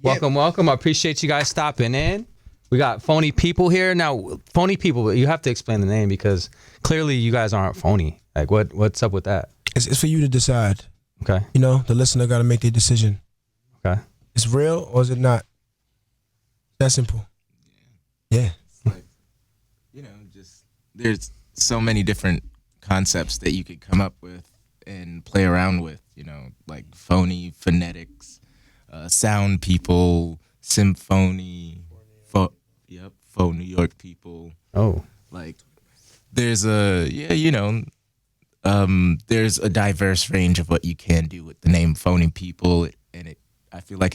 welcome. I appreciate you guys stopping in. We got Phony Ppl here. Now, Phony Ppl, you have to explain the name because clearly you guys aren't phony. Like, what's up with that? It's for you to decide. Okay. You know, the listener got to make their decision. Okay. It's real or is it not? That simple. Yeah. It's like, you know, just there's so many different concepts that you could come up with and play around with, you know, like phony, phonetics, sound people, symphony, faux New York people. Oh. Like, there's there's a diverse range of what you can do with the name Phony Ppl, and I feel like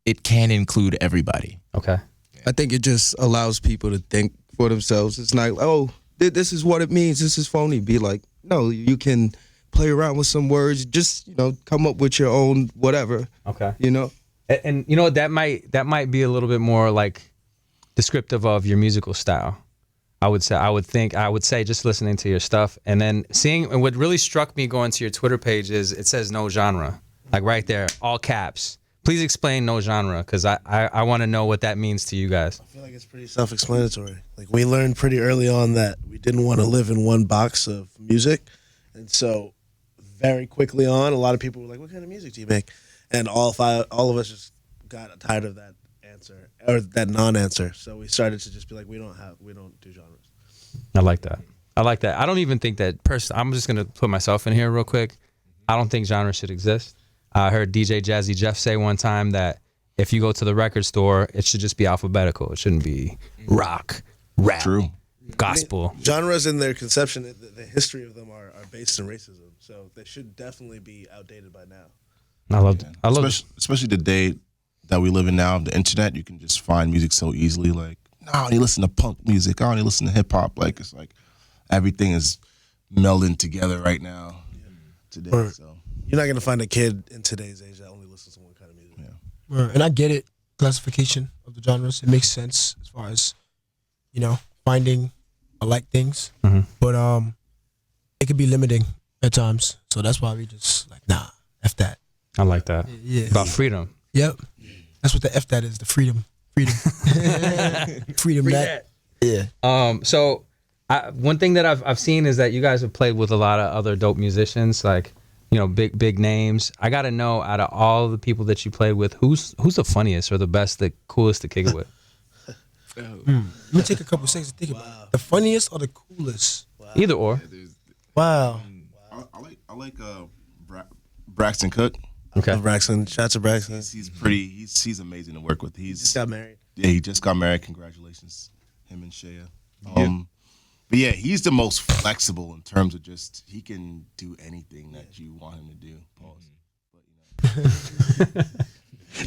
it can include everybody. Okay. I think it just allows people to think for themselves. It's not, oh, this is what it means. This is phony. Be like, no, you can play around with some words. Just, you know, come up with your own whatever. Okay. You know? And you know, that might be a little bit more like descriptive of your musical style. I would say just listening to your stuff and then seeing, and what really struck me going to your Twitter page is it says no genre. Like right there, all caps. Please explain no genre, because I want to know what that means to you guys. I feel like it's pretty self-explanatory. Like, we learned pretty early on that we didn't want to live in one box of music. And so very quickly on, a lot of people were like, what kind of music do you make? And all of us just got tired of that answer, or that non-answer. So we started to just be like, we don't do genres. I like that. I don't even think that I'm just going to put myself in here real quick. I don't think genre should exist. I heard DJ Jazzy Jeff say one time that if you go to the record store, it should just be alphabetical. It shouldn't be rock, rap, gospel. I mean, genres in their conception, the history of them are based in racism. So they should definitely be outdated by now. I love it. Especially the day that we live in now, the internet, you can just find music so easily. Like, no, I only listen to punk music. I only listen to hip hop. Like, it's like everything is melding together right now today. So you're not going to find a kid in today's age that only listens to one kind of music. Yeah. And I get it, classification of the genres. It makes sense as far as, you know, finding alike things. Mm-hmm. But it could be limiting at times. So that's why we just like, nah, F that. I like that. Yeah. About freedom. Yep. That's what the F that is, the freedom. Freedom that. Yeah. So one thing that I've seen is that you guys have played with a lot of other dope musicians, like, you know, big names. I got to know, out of all the people that you played with, who's the funniest or the best, the coolest to kick it with? Let me take a couple seconds to think about it. The funniest or the coolest? Wow. Either or. Wow. I like Braxton Cook. Okay. Braxton. Shout out to Braxton. He's amazing to work with. He just got married. Yeah, he just got married. Congratulations, him and Shea. But yeah, he's the most flexible in terms of just, he can do anything that you want him to do. Pause. But,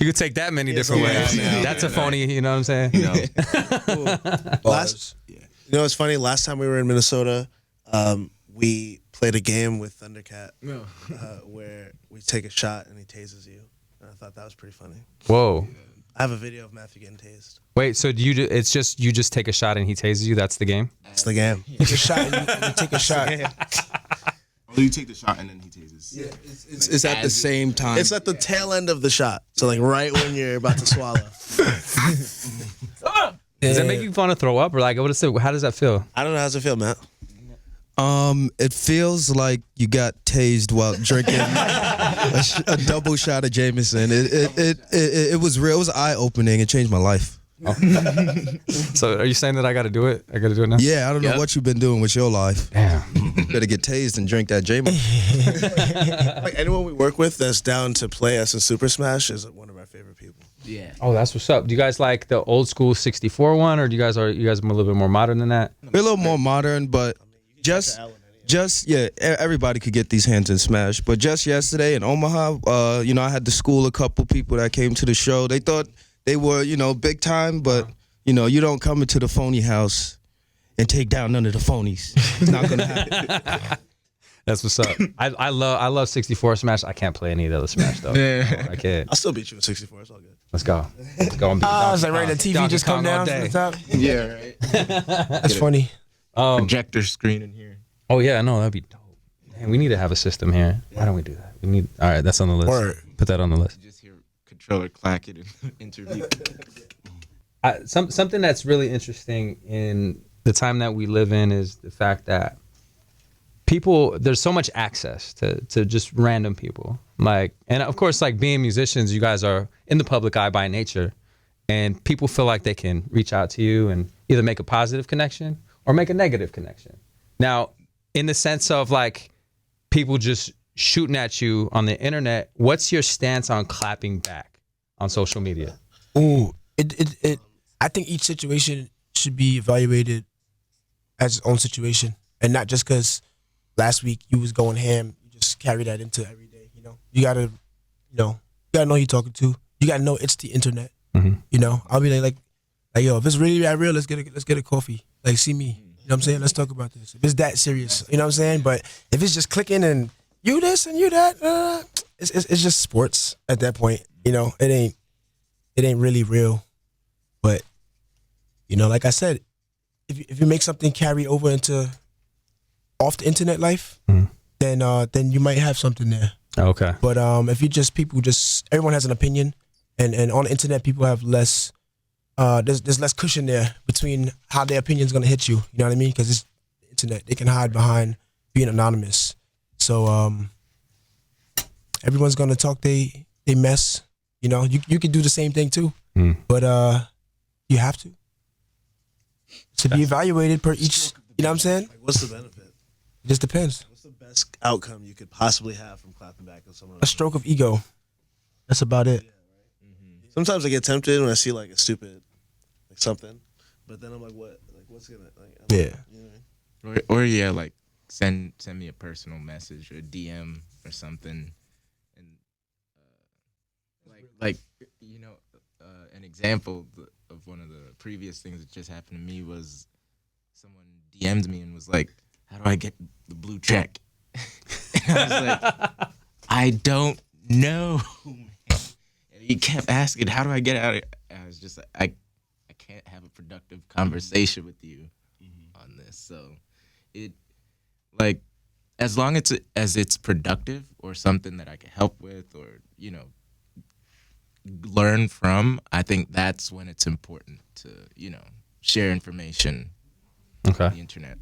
you could take that many different ways. That's a phony, you know what I'm saying? You know. You know what's funny? Last time we were in Minnesota, we played a game with Thundercat where we take a shot and he tases you. And I thought that was pretty funny. Whoa. I have a video of Matthew getting tased. Wait, so you just take a shot and he tases you? That's the game? That's the game. You take a shot and you take a shot. Oh, you take the shot and then he tases. Yeah, it's at the same time. It's at the tail end of the shot. So like right when you're about to swallow. Does that make you want to throw up, or like, how does that feel? I don't know. How's it feel, Matt? It feels like you got tased while drinking a double shot of Jameson. It was real. It was eye opening. It changed my life. Oh. So are you saying that I got to do it? I got to do it now? Yeah, I don't know what you've been doing with your life. Damn. You better get tased and drink that Jameson. Like anyone we work with that's down to play us in Super Smash is one of our favorite people. Yeah. Oh, that's what's up. Do you guys like the old school 64 one, or you guys are a little bit more modern than that? We're a little more modern, but everybody could get these hands in Smash. But just yesterday in Omaha, I had to school a couple people that came to the show. They thought they were, big time, but you don't come into the phony house and take down none of the phonies. It's not gonna happen. That's what's up. I love 64 Smash. I can't play any of the other Smash though. Yeah. I can't. I'll still beat you in 64. It's all good. Let's go. Let's go. Is that right? The TV just come down from the top? Yeah, right. That's funny. Projector screen in here. Oh yeah, no, that'd be dope. Man, we need to have a system here. Why don't we do that? All right, that's on the list. Word. Put that on the list. Just hear controller clacking in the interview. Something that's really interesting in the time that we live in is the fact that there's so much access to just random people. Like, and of course, like being musicians, you guys are in the public eye by nature, and people feel like they can reach out to you and either make a positive connection or make a negative connection. Now, in the sense of like people just shooting at you on the internet, what's your stance on clapping back on social media? Ooh, I think each situation should be evaluated as its own situation, and not just because last week you was going ham, you just carry that into every day. You gotta know who you're talking to. You gotta know it's the internet. Mm-hmm. I'll be like, yo, if it's really that real, let's get a coffee. Like, see me. You know what I'm saying? Let's talk about this. If it's that serious, you know what I'm saying? But if it's just clicking and you this and you that, it's just sports at that point. It ain't really real. But like I said, if you make something carry over into off the internet life, then you might have something there. Okay. But if you just everyone has an opinion, and on the internet people have less. There's less cushion there between how their opinion's gonna hit you. You know what I mean? Because it's the internet. They can hide behind being anonymous. So everyone's gonna talk they mess. You could do the same thing too, but you have to be evaluated per each. You know what I'm saying? Like, what's the benefit? It just depends. What's the best outcome you could possibly have from clapping back on someone A else? stroke of ego. That's about it. Sometimes I get tempted when I see like a stupid, like something, but then I'm like, what? Like, what's gonna? Like, Yeah. Or yeah, like send me a personal message or a DM or something, and like an example of one of the previous things that just happened to me was someone DM'd me and was like, "How do I get the blue check?" And I was like, "I don't know." And he kept asking, "How do I get out of it?" I was just like, I can't have a productive conversation with you on this. So it, like, as long as it's productive or something that I can help with or learn from, I think that's when it's important to share information on the internet.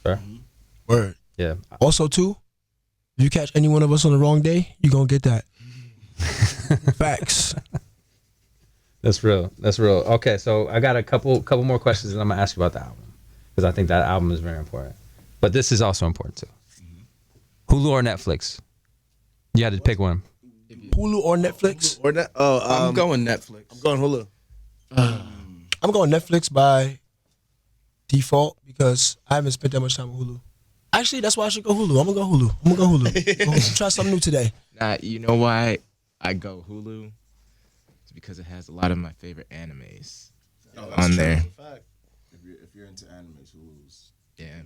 Fair. Word. Yeah. Also, too, if you catch any one of us on the wrong day, you're gonna get that. Facts. That's real. Okay, so I got a couple more questions, and I'm gonna ask you about the album because I think that album is very important. But this is also important too. Hulu or Netflix? You had to pick one. Hulu or Netflix? Or net? I'm going Netflix. I'm going Hulu. I'm going Netflix by default because I haven't spent that much time on Hulu. Actually, that's why I should go Hulu. I'm gonna go Hulu. Try something new today. You know why I go Hulu? It's because it has a lot of my favorite animes on there. Fact. If you're into animes, Hulu's. Yeah.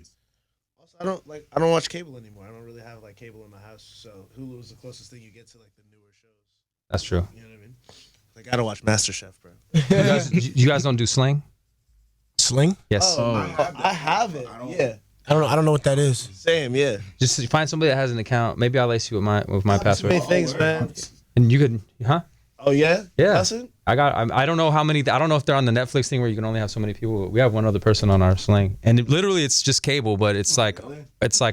Also, I don't watch cable anymore. I don't really have like cable in my house, so Hulu is the closest thing you get to like the newer shows. That's true. You know what I mean? Like, I gotta watch MasterChef, bro. You guys don't do Sling? Sling? Yes. I have it. Yeah. I don't know what that is. Same. Yeah. Just find somebody that has an account. Maybe I'll lace you with my password. Many things, man. And you could, huh? Oh yeah. Yeah. Listen? I don't know how many. I don't know if they're on the Netflix thing where you can only have so many people. We have one other person on our Sling, and literally it's just cable, but it's like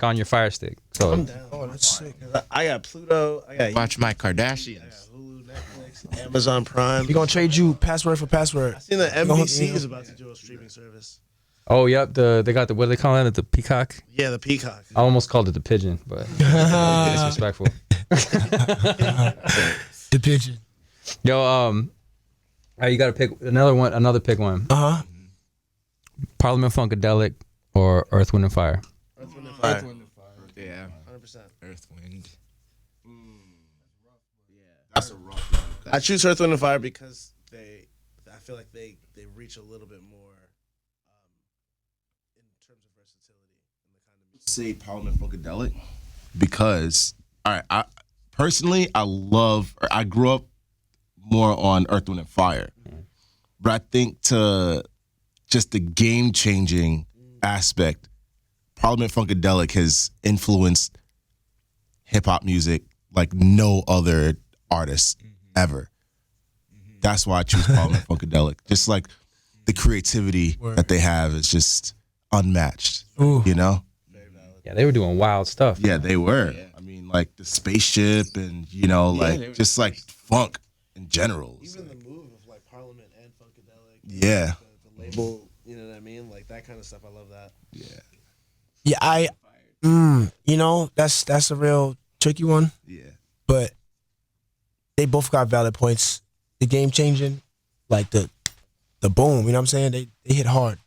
on your Fire Stick. So I'm down. Oh, that's sick. I got Pluto. I got Watch my I Kardashians. got Hulu, Netflix, Amazon Prime. We're gonna trade you password for password. I seen that NBC is about to do a streaming service. oh yep, they got what do they call it? The Peacock. Yeah, the Peacock. I almost called it the Pigeon, but disrespectful. The pigeon. Yo, you got to pick another pick one. Parliament Funkadelic or Earth, Wind and Fire. Earth, Wind, and Fire. Yeah. 100%. Earth, Wind. That's a rough one. I choose Earth, Wind, and Fire because I feel like they reach a little bit more in terms of versatility and the kind of music. Say Parliament Funkadelic because I personally I grew up more on Earth, Wind and Fire, but I think to just the game changing aspect, Parliament Funkadelic has influenced hip hop music like no other artist ever. That's why I choose Parliament Funkadelic. Just like the creativity that they have is just unmatched. Ooh. You know? Yeah, they were doing wild stuff. Yeah, they were. I mean, like the spaceship and, you know, like just like funk in general. Even the move of like Parliament and Funkadelic. Yeah. The label, you know what I mean? Like that kind of stuff. I love that. Yeah. Yeah, you know, that's a real tricky one. Yeah. But they both got valid points. The game changing, like the boom, you know what I'm saying? They hit hard.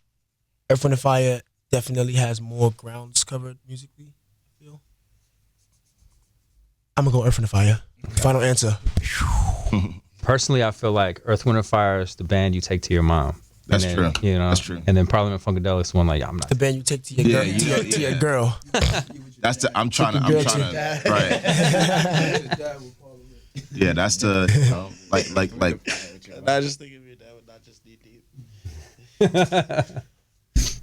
Earth, Wind & Fire definitely has more grounds covered musically, I feel. I'm gonna go Earth, Wind & Fire. Final answer. Personally, I feel like Earth, Wind & Fire is the band you take to your mom. That's And then, true. You know, That's true. And then Parliament Funkadelic is one like I'm not. The band you take to your girl. To your girl. That's the I'm trying to right. Yeah, that's the like I just think of your dad would not just need deep.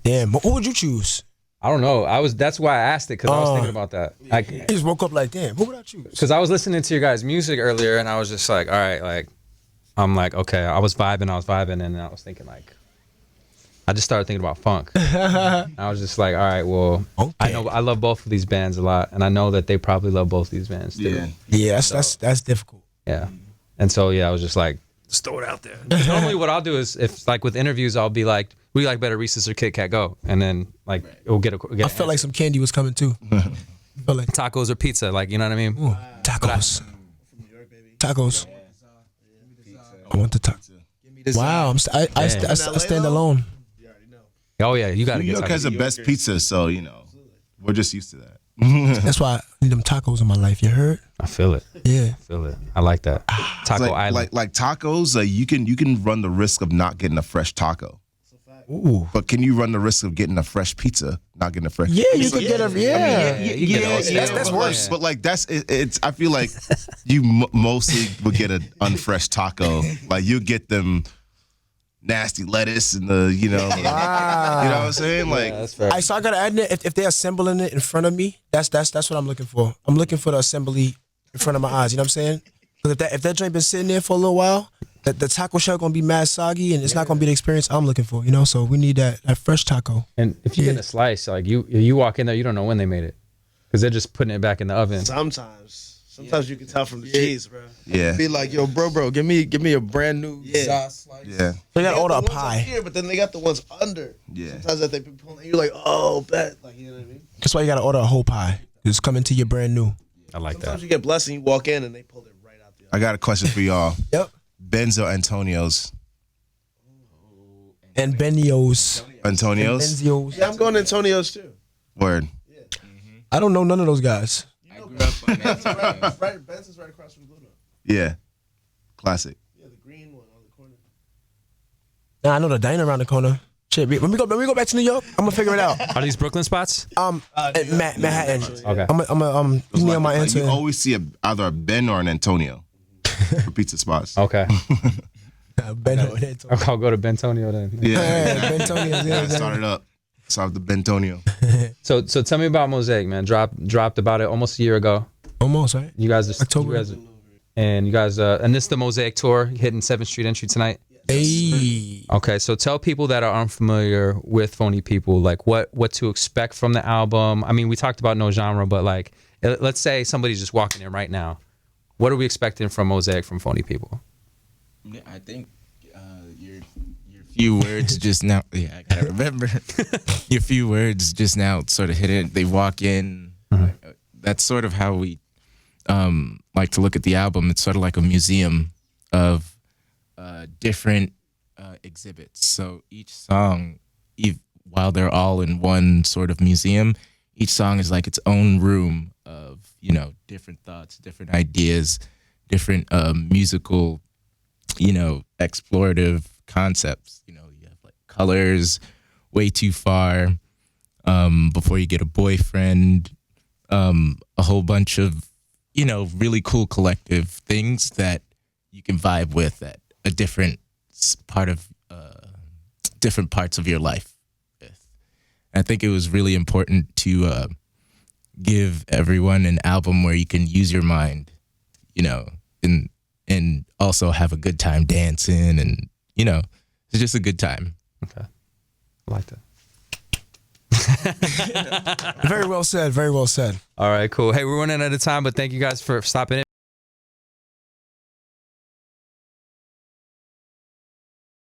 Damn, who would you choose? I don't know. That's why I asked it because I was thinking about that. You just woke up like, damn, who would I choose? Because I was listening to your guys' music earlier, and I was just like, all right, like, I'm like, okay, I was vibing, and I was thinking like, I just started thinking about funk. I was just like, all right, well, Okay. I know I love both of these bands a lot, and I know that they probably love both these bands too. yeah. Yeah, that's difficult. Yeah. And so yeah, I was just like, just throw it out there. Normally, what I'll do is, if like with interviews, I'll be like, we like better Reese's or Kit Kat, go, and then like we'll get I felt like some candy was coming too. Felt like tacos or pizza, like you know what I mean. ooh, tacos. Tacos. I want the taco. Wow, I stand alone. Oh yeah, you gotta New get York tacos. has the best pizza, so you know we're just used to that. That's why I need them tacos in my life. You heard? I feel it. Yeah. Feel it. I like that. Taco Island. Like tacos, you can run the risk of not getting a fresh taco. Ooh. But can you run the risk of getting a fresh pizza, not getting a fresh? Yeah, you could get a that's but worse. But like that's it's. I feel like you mostly would get an unfresh taco. Like you get them nasty lettuce and the you know what I'm saying. Like that's fair. So I gotta admit, if they're assembling it in front of me, that's what I'm looking for. I'm looking for the assembly in front of my eyes. You know what I'm saying? Because if that joint been sitting there for a little while, the taco shell gonna be mad soggy, and it's not gonna be the experience I'm looking for. You know, so we need that fresh taco. And if you get a slice, like you walk in there, you don't know when they made it, because they're just putting it back in the oven. Sometimes you can tell from the cheese, bro. yeah, Be like, yo, bro, give me a brand new sauce slice. yeah, So you gotta order a The ones up pie. here, but then they got the ones under. Yeah. Sometimes that they be pulling, you're like, oh, bet, like you know what I mean. That's why you gotta order a whole pie. It's coming to you brand new. I like Sometimes that. you get blessed and you walk in and they pull it right out the oven. I got a question for y'all. Yep. Benzo Antonio's. And Benio's. Antonio's. Benzios. Yeah, I'm going to Antonio's too. Word. I don't know none of those guys. I grew up on that. Right, Benson's right across from Gluno. Yeah. Classic. Yeah, the green one on the corner. Nah, I know the diner around the corner. Shit, when we go back to New York, I'm gonna figure it out. Are these Brooklyn spots? At Manhattan. Okay. You need my answer. You always see either a Ben or an Antonio for pizza spots. Okay. Beno and Antonio. I'll go to Bentonio then. Yeah. Bentonio's, Yeah, yeah. start it up. Start the Bentonio. So tell me about Mosaic, man. Dropped about it almost a year ago. Almost, right? You guys are October. and this is the Mosaic tour hitting 7th Street entry tonight. Hey. Okay, so tell people that are unfamiliar with Phony Ppl, like what to expect from the album. I mean, we talked about no genre, but like, let's say somebody's just walking in right now. What are we expecting from Mosaic from Phony Ppl? Yeah, I think your few words just now. Yeah, I gotta remember your few words just now. Sort of hit it. They walk in. That's sort of how we like to look at the album. It's sort of like a museum of different exhibits. So each song, while they're all in one sort of museum, each song is like its own room of different thoughts, different ideas, different musical, explorative concepts. You have like Colors, Way Too Far, Before You Get a Boyfriend, a whole bunch of really cool collective things that you can vibe with at a different part of different parts of your life. I think it was really important to give everyone an album where you can use your mind, in and also have a good time dancing, and you know, it's just a good time. Okay, I like that. Very well said. Very well said. All right, cool. Hey, we're running out of time, but thank you guys for stopping in.